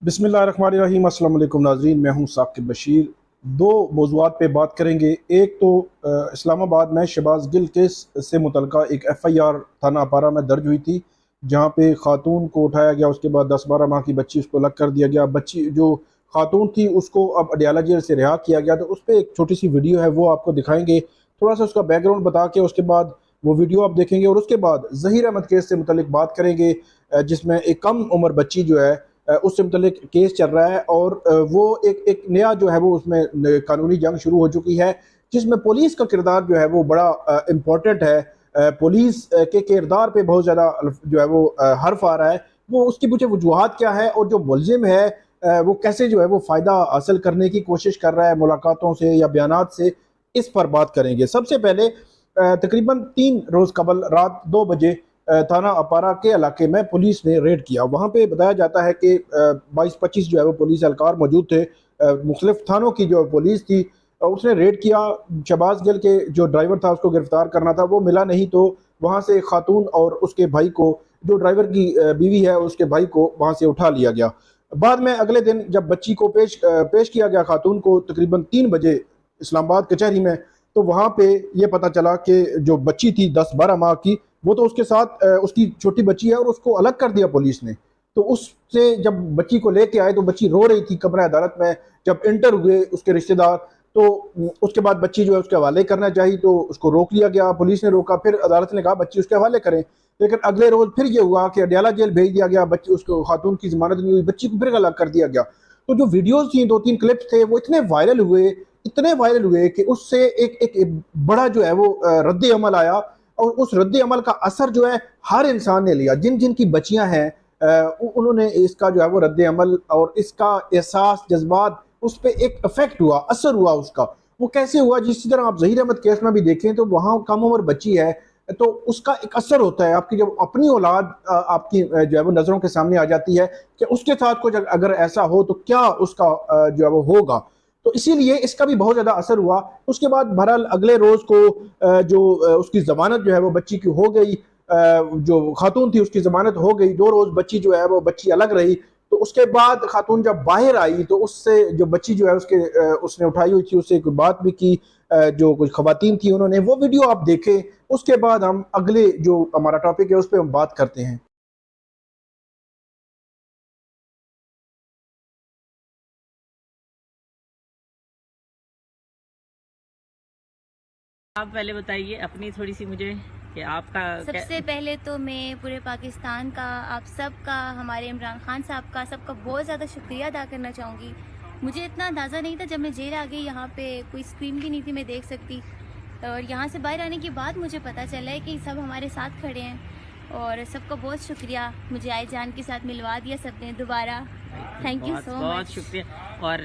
बिस्मिल्लाहिर्रहमानिर्रहीम। अस्सलाम वालेकुम नाज़रीन, मैं हूं साकिब बशीर। दो मौज़ूआत पे बात करेंगे। एक तो इस्लामाबाद में शहबाज गिल केस से मुतल्लिक़ा एक FIR थाना अपारा में दर्ज हुई थी, जहां पे ख़ातून को उठाया गया। उसके बाद 10-12 माह की बच्ची उसको अलग कर दिया गया। बच्ची जो ख़ातून थी उसको अब अडयाला जेल से रिहा किया गया। तो उस पर एक छोटी सी वीडियो है, वो आपको दिखाएंगे। थोड़ा सा उसका बैकग्राउंड बता के उसके बाद वो वीडियो आप देखेंगे, और उसके बाद ज़हीर अहमद केस से मुतल्लिक़ बात करेंगे, जिसमें एक कम उम्र बच्ची जो है उससे मुतल्लिक केस चल रहा है। और वो एक नया जो है वो उसमें कानूनी जंग शुरू हो चुकी है, जिसमें पुलिस का किरदार जो है वो बड़ा इम्पोर्टेंट है। पुलिस के किरदार पे बहुत ज़्यादा जो है वो हर्फ आ रहा है। वो उसकी पीछे वजूहात क्या है, और जो मुलजिम है वो कैसे जो है वो फ़ायदा हासिल करने की कोशिश कर रहा है मुलाकातों से या बयानात से, इस पर बात करेंगे। सबसे पहले तकरीबन 3 रोज़ कबल रात 2 बजे थाना अपारा के इलाके में पुलिस ने रेड किया। वहाँ पे बताया जाता है कि 22-25 जो है वो पुलिस एहलकार मौजूद थे। मुख्तलिफ थानों की जो पुलिस थी उसने रेड किया। शहबाज गिल के जो ड्राइवर था उसको गिरफ्तार करना था, वो मिला नहीं। तो वहाँ से खातून और उसके भाई को, जो ड्राइवर की बीवी है, उसके भाई को वहाँ से उठा लिया गया। बाद में अगले दिन जब बच्ची को पेश किया गया खातून को तकरीबन 3 बजे इस्लामाबाद कचहरी में, तो वहाँ पे ये पता चला कि जो बच्ची थी 10-12 माह की, वो तो उसके साथ उसकी छोटी बच्ची है, और उसको अलग कर दिया पुलिस ने। तो उससे जब बच्ची को लेके आए तो बच्ची रो रही थी कमरा अदालत में। जब इंटर हुए उसके रिश्तेदार, तो उसके बाद बच्ची जो है उसके हवाले करना चाहिए, तो उसको रोक लिया गया, पुलिस ने रोका। फिर अदालत ने कहा बच्ची उसके हवाले करें। लेकिन अगले रोज फिर ये हुआ कि अडयाला जेल भेज दिया गया। बच्ची, उसको खातून की जमानत नहीं हुई, बच्ची को फिर अलग कर दिया गया। तो जो वीडियोज थी, 2-3 क्लिप्स थे, वो इतने वायरल हुए कि उससे एक बड़ा जो है वो रद्द अमल आया। और उस रद्द अमल का असर जो है हर इंसान ने लिया। जिन जिन की बच्चियां हैं उन्होंने इसका जो है वो रद्द अमल और इसका एहसास, जज्बात, उस पर एक इफेक्ट हुआ, असर हुआ उसका। वो कैसे हुआ? जिस तरह आप ज़हीर अहमद केस में भी देखें तो वहाँ कम उम्र बच्ची है, तो उसका एक असर होता है। आपकी जब अपनी औलाद आपकी जो है वो नज़रों के सामने आ जाती है कि उसके साथ कुछ अगर ऐसा हो तो क्या उसका जो है वो होगा। तो इसीलिए इसका भी बहुत ज़्यादा असर हुआ। उसके बाद बहरहाल अगले रोज़ को जो उसकी ज़मानत जो है वो बच्ची की हो गई। जो खातून थी उसकी ज़मानत हो गई। 2 रोज़ बच्ची जो है वो बच्ची अलग रही। तो उसके बाद खातून जब बाहर आई तो उससे जो बच्ची जो है उसने उठाई हुई थी, उससे कोई बात भी की। जो कुछ खवातीन थी उन्होंने वो वीडियो आप देखें। उसके बाद हम अगले जो हमारा टॉपिक है उस पर हम बात करते हैं। आप पहले बताइए अपनी थोड़ी सी मुझे कि आपका सबसे पहले तो मैं पूरे पाकिस्तान का, आप सबका, हमारे इमरान खान साहब का, सबका बहुत ज़्यादा शुक्रिया अदा करना चाहूँगी। मुझे इतना अंदाज़ा नहीं था, जब मैं जेल आ गई यहाँ पे कोई स्क्रीन भी नहीं थी मैं देख सकती, और यहाँ से बाहर आने के बाद मुझे पता चला है कि सब हमारे साथ खड़े हैं। और सबका बहुत शुक्रिया, मुझे आई जान के साथ मिलवा दिया सबने दोबारा। थैंक यू सो मच, बहुत शुक्रिया। और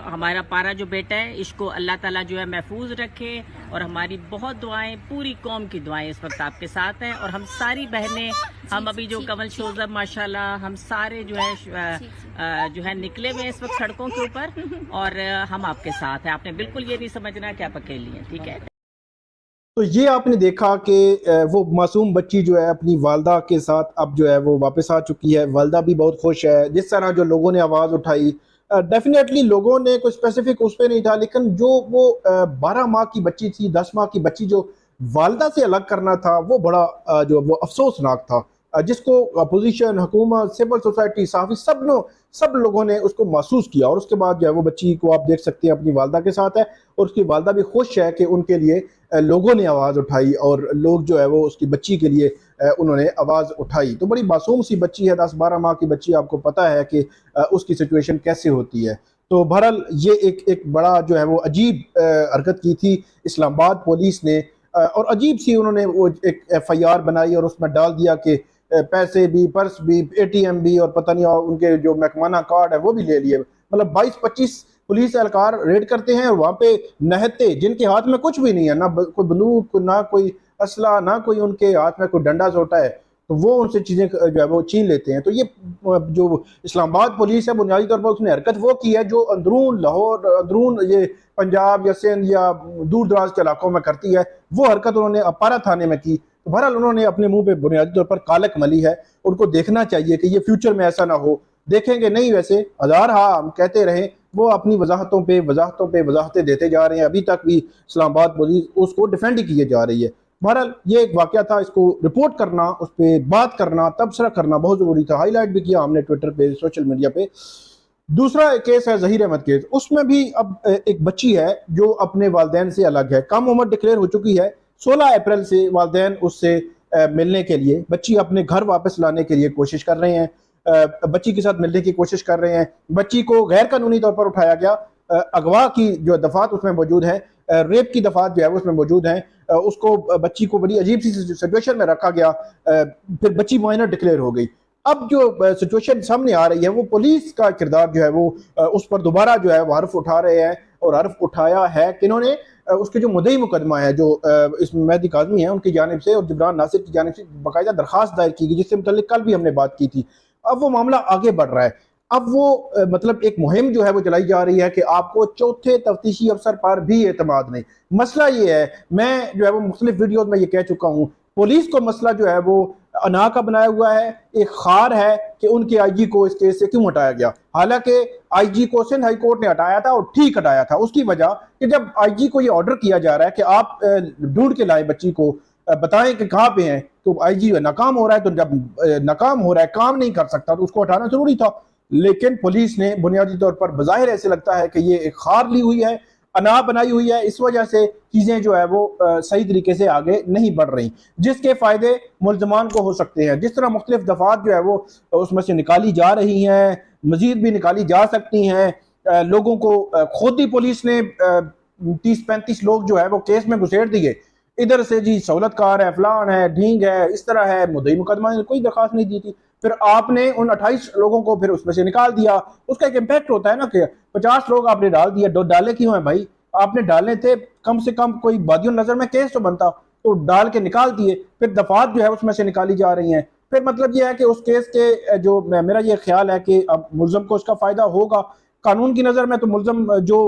हमारा पारा जो बेटा है, इसको अल्लाह ताला जो है महफूज रखे। और हमारी बहुत दुआएं, पूरी कौम की दुआएं इस वक्त आपके साथ हैं। और हम सारी बहनें, हम अभी जो कमल शोज़ अब माशाल्लाह हम सारे जो है निकले हुए इस वक्त सड़कों के ऊपर, और हम आपके साथ हैं। आपने बिल्कुल ये नहीं समझना कि आप अकेली हैं, ठीक है। तो ये आपने देखा कि वो मासूम बच्ची जो है अपनी वालदा के साथ अब जो है वो वापस आ चुकी है। वालदा भी बहुत खुश है। जिस तरह जो लोगों ने आवाज़ उठाई, डेफिनेटली लोगों ने कोई स्पेसिफिक उस पर नहीं था, लेकिन जो वो 12 माह की बच्ची थी, 10 माह की बच्ची जो वालदा से अलग करना था, वो बड़ा जो वो अफसोसनाक था। जिसको अपोजिशन, हुकूमत, सिविल सोसाइटी, साफी, सब लोगों ने उसको महसूस किया। और उसके बाद जो है वो बच्ची को आप देख सकते हैं अपनी वालदा के साथ है, और उसकी वालदा भी खुश है कि उनके लिए लोगों ने आवाज़ उठाई, और लोग जो है वो उसकी बच्ची के लिए उन्होंने आवाज़ उठाई। तो बड़ी मासूम सी बच्ची है, 10-12 माह की बच्ची, आपको पता है कि उसकी सिचुएशन कैसे होती है। तो बहरहाल ये एक बड़ा जो है वो अजीब हरकत की थी इस्लामाबाद पुलिस ने। और अजीब सी उन्होंने वो एक FIR बनाई और उसमें डाल दिया कि पैसे भी, पर्स भी, ATM भी, और पता नहीं उनके जो महकमाना कार्ड है वो भी ले लिए। मतलब 22-25 पुलिस एहलकार रेड करते हैं, और वहाँ पे नहते जिनके हाथ में कुछ भी नहीं है, ना कोई बंदूक, ना कोई असला, ना कोई उनके हाथ में कोई डंडा सोटा है, तो वो उनसे चीज़ें जो है वो छीन लेते हैं। तो ये जो इस्लामाबाद पुलिस है, बुनियादी तौर पर उसने हरकत वो की है जो अंदरून लाहौर, अंदरून ये पंजाब या सिंध या दूर दराज के इलाकों में करती है। वो हरकत उन्होंने अपारा थाने में की। तो बहरहाल उन्होंने अपने मुंह पे बुनियादी तौर पर कालक मली है। उनको देखना चाहिए कि ये फ्यूचर में ऐसा ना हो। देखेंगे नहीं, वैसे हजार हाँ हम कहते रहे, वो अपनी वजाहतों पे वजाहतें देते जा रहे हैं। अभी तक भी इस्लामाबाद पुलिस उसको डिफेंड ही किए जा रही है। बहरहाल ये एक वाकया था, इसको रिपोर्ट करना, उस पर बात करना, तबसरा करना बहुत ज़रूरी था। हाईलाइट भी किया हमने ट्विटर पे, सोशल मीडिया पे। दूसरा एक केस है ज़हीर अहमद केस। उसमें भी अब एक बच्ची है जो अपने वालिदैन से अलग है, कम उम्र डिक्लेयर हो चुकी है। 16 अप्रैल से वालिदैन उससे मिलने के लिए, बच्ची अपने घर वापस लाने के लिए कोशिश कर रहे हैं, बच्ची के साथ मिलने की कोशिश कर रहे हैं। बच्ची को गैर कानूनी तौर पर उठाया गया, अगवा की जो दफात उसमें मौजूद है, रेप की दफात जो है वो उसमें मौजूद है। उसको बच्ची को बड़ी अजीब सी सिचुएशन में रखा गया, फिर बच्ची माइनर डिक्लेयर हो गई। अब जो सिचुएशन सामने आ रही है वो पुलिस का किरदार जो है वो उस पर दोबारा जो है वो हर्फ उठा रहे हैं, और हर्फ उठाया है किन्होंने, उसके जो मुद्दई मुकदमा है जो इसमें मेहदी काज़मी है उनकी जानिब से और जिब्रान नासिर की जानिब से बाकायदा दरखास्त दायर की गई, जिससे मुतल्लिक कल भी हमने बात की थी। अब वो मामला आगे बढ़ रहा है। अब वो मतलब एक मुहिम जो है वो चलाई जा रही है कि आपको चौथे तफ्तीशी अफसर पर भी एतमाद नहीं। मसला ये है, मैं जो है वो मुख्तलिफ वीडियोज में ये कह चुका हूँ, पुलिस को मसला जो है वो अना का बनाया हुआ है। एक खार है कि उनके आईजी को इस केस से क्यों हटाया गया, हालांकि आईजी को सिंध हाई कोर्ट ने हटाया था और ठीक हटाया था। उसकी वजह कि जब आईजी को ये ऑर्डर किया जा रहा है कि आप ढूंढ के लाए बच्ची को, बताएं कि कहाँ पे हैं, तो आईजी नाकाम हो रहा है। तो जब नाकाम हो रहा है, काम नहीं कर सकता, तो उसको हटाना जरूरी था। लेकिन पुलिस ने बुनियादी तौर पर बज़ाहिर ऐसे लगता है कि ये एक खार ली हुई है, अना बनाई हुई है, इस वजह से चीजें जो है वो सही तरीके से आगे नहीं बढ़ रही, जिसके फायदे मुल्जमान को हो सकते हैं। जिस तरह मुख्तलिफ दफात जो है वो उसमें से निकाली जा रही हैं, मजीद भी निकाली जा सकती हैं। लोगों को खुद ही पुलिस ने 30-35 लोग जो है वो केस में घुसेड़ दिए। इधर से जी सहूलतकार है, फलान है, ढींग है, इस तरह है, मुद्दई मुकदमा ने कोई दरखास्त नहीं दी थी। फिर आपने उन 28 लोगों को फिर उसमें से निकाल दिया। उसका एक इम्पैक्ट होता है ना कि 50 लोग आपने डाल दिया। डाले क्यों है भाई, आपने डालने थे, कम से कम कोई बादियों नजर में केस तो बनता, तो डाल के निकाल दिए। फिर दफात जो है उसमें से निकाली जा रही हैं। फिर मतलब यह है कि उस केस के जो मेरा ये ख्याल है कि अब मुल्ज़म को उसका फायदा होगा। कानून की नजर में तो मुल्ज़म जो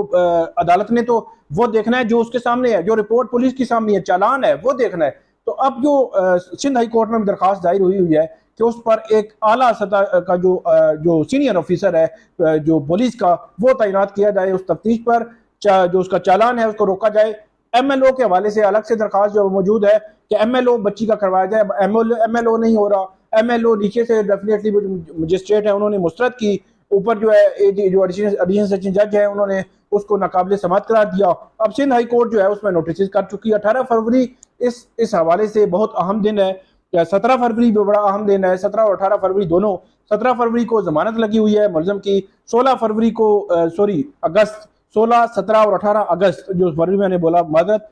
अदालत ने तो वो देखना है जो उसके सामने है, जो रिपोर्ट पुलिस की सामने है, चालान है, वो देखना है। तो अब जो सिंध हाई कोर्ट में दरखास्त दायर हुई है कि उस पर एक आला सतह का जो सीनियर ऑफिसर है जो पुलिस का, वो तैनात किया जाए उस तफ्तीश पर, जो उसका चालान है उसको रोका जाए। एमएलओ के हवाले से अलग से दरखास्त जो मौजूद है कि एमएलओ बच्ची का करवाया जाए। एमएलओ नहीं हो रहा, एमएलओ नीचे से डेफिनेटली मजिस्ट्रेट है उन्होंने मुस्तरद की, ऊपर जो है जो एडिशनल सेशन जज है उन्होंने उसको नाकाबिले समात करार दिया। अब सिंध हाई कोर्ट जो है उसमें नोटिस कर चुकी है। 18 फरवरी इस हवाले से बहुत अहम दिन है, 17 फरवरी भी बड़ा अहम दिन है। 17 और 18 फरवरी दोनों, 17 फरवरी को जमानत लगी हुई है मुल्ज़म की, 16 फरवरी को अगस्त, 16, 17 और 18 अगस्त, जो फरवरी मैंने बोला मादरत,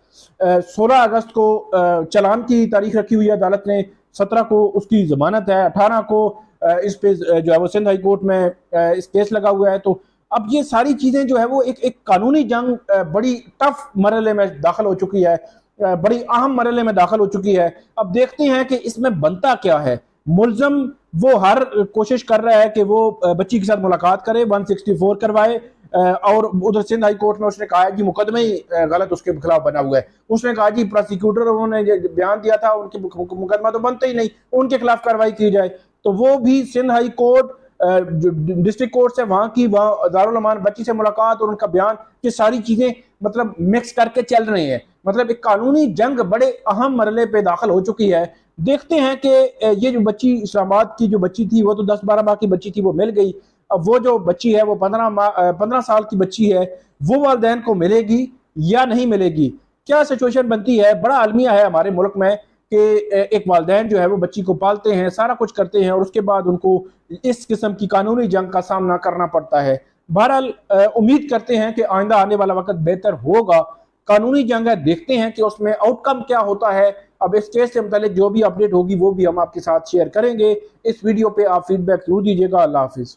16 अगस्त को चालान की तारीख रखी हुई है अदालत ने, 17 को उसकी जमानत है, 18 को इस पे जो है वो सिंध हाई कोर्ट में इस केस लगा हुआ है। तो अब ये सारी चीजें जो है वो एक कानूनी जंग बड़ी टफ मरहले में दाखिल हो चुकी है, बड़ी अहम मरहले में दाखिल हो चुकी है। अब देखते हैं कि इसमें बनता क्या है। मुल्ज़म वो हर कोशिश कर रहा है कि वो बच्ची के साथ मुलाकात करे, 164 करवाए, और उधर सिंध हाई कोर्ट में उसने कहा है कि मुकदमे ही गलत उसके खिलाफ बना हुआ है। उसने कहा जी प्रोसिक्यूटर उन्होंने बयान दिया था, उनके मुकदमा तो बनता ही नहीं, उनके खिलाफ कार्रवाई की जाए। तो वो भी सिंध हाई कोर्ट जो डिस्ट्रिक्ट कोर्ट से वहां की, वहां दारुल अमान बच्ची से मुलाकात और उनका बयान, ये सारी चीजें मतलब मिक्स करके चल रहे हैं। मतलब एक कानूनी जंग बड़े अहम मरहले पे दाखिल हो चुकी है। देखते हैं कि ये जो बच्ची इस्लामाबाद की जो बच्ची थी वो तो 10-12 माह की बच्ची थी, वो मिल गई। अब वो जो बच्ची है वो 15 साल की बच्ची है, वो वालिदैन को मिलेगी या नहीं मिलेगी, क्या सिचुएशन बनती है। बड़ा अलमिया है हमारे मुल्क में कि एक वालिदैन जो है वो बच्ची को पालते हैं, सारा कुछ करते हैं, और उसके बाद उनको इस किस्म की कानूनी जंग का सामना करना पड़ता है। बहरहाल उम्मीद करते हैं कि आइंदा आने वाला वक्त बेहतर होगा। कानूनी जंग है, देखते हैं कि उसमें आउटकम क्या होता है। अब इस केस से मुतालिक जो भी अपडेट होगी वो भी हम आपके साथ शेयर करेंगे। इस वीडियो पे आप फीडबैक जरूर दीजिएगा। अल्लाह हाफिज।